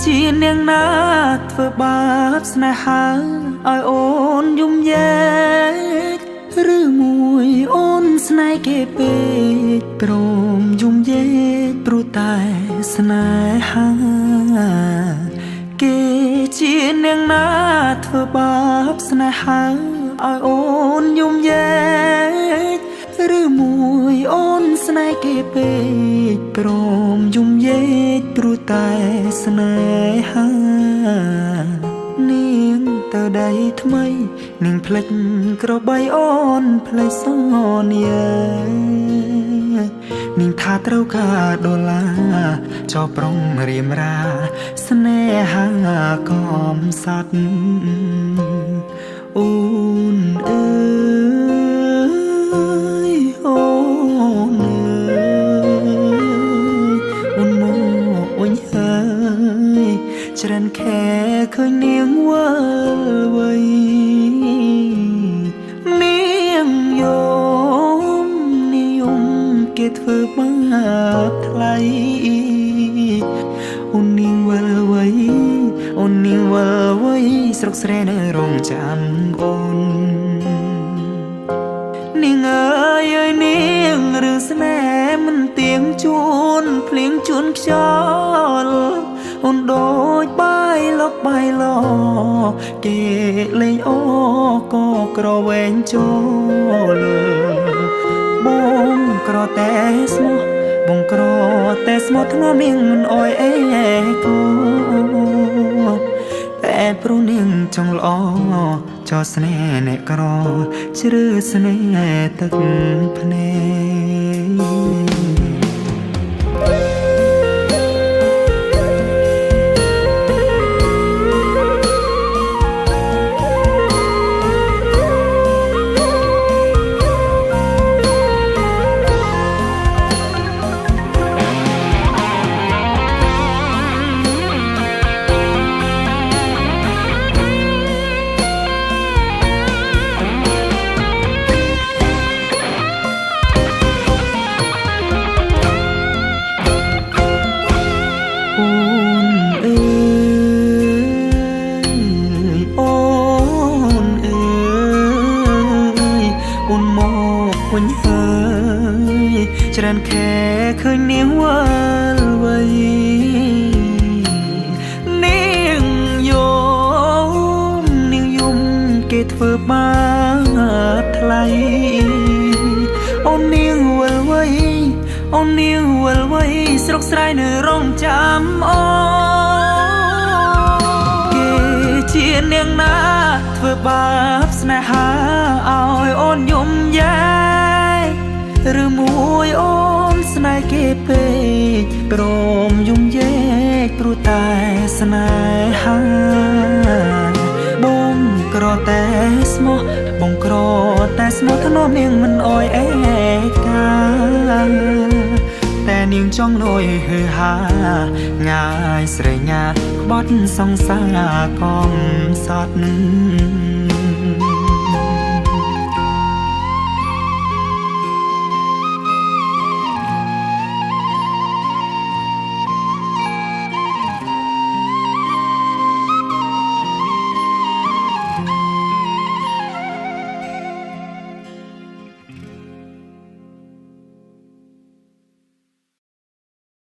ជានាងណាធ្វើបាបស្នេហាឲ្យអូនយំយែកឬមួយអូនស្នេហ៍គេពេកព្រមយំយែកព្រោះតែស្នេហាគេជានាងណាធ្វើបាបស្នេហាឲ្យអូនយំយែកឬមួយអូនស្នេហ៍គេពេកព្រមយំយែកព្រោះតែស្នេហានាងទៅដីថ្មីនាងផ្លេចក្របីអូនផ្លេចសនានាងថាត្រូវការដុល្លារចោប្រុងរៀមរាស្នេហាកំសត់អូនអើយអូនអើយអូនមកអញហើយច្រើនខែឃើញនាងវិលវ័យនាងយំនាងយំគេធ្វើបាបថ្លៃអូននាងវិលវ័យអូននាងវិលវ័យស្រុកស្រែនៅរងចាំអូននាងអើយអើយនាងរឿងស្នេហ៍មិនទៀងជួនភ្លៀងជួនខ្យល់អូនដូចបាយលកបាយឡគេលេងអូក៏ក្រវែងចូលបងក្រតែស្មោះបងក្រតែស្មោះធ្ងន់នាងមិនអោយអេគូតែព្រោះនាងចង់ល្អចោស្នេហ៍អ្នកក្រជ្រឺស្នេហ៍ទឹកភ្នែកវិញហើយច្រើនខែឃើញនាងវិលវ័យនាងយំនាងយំគេធ្វើបាបថ្លៃអូននាងវិលវ័យអូននាងវិលវ័យស្រុកស្រែនៅរងចាំអូគេជានាងណាធ្វើបាបស្នេហាឲ្យអូនយំយែឬមួយអូនស្នេហ៍គេពេកព្រមយំយែកព្រោះតែស្នេហាបងក្រតែស្មោះបងក្រតែស្មោះធ្នមនាងមិនអោយអេកាតែនាងចង់លួយហឺហាងាយស្រេងាក្បត់សង្សារកំសត់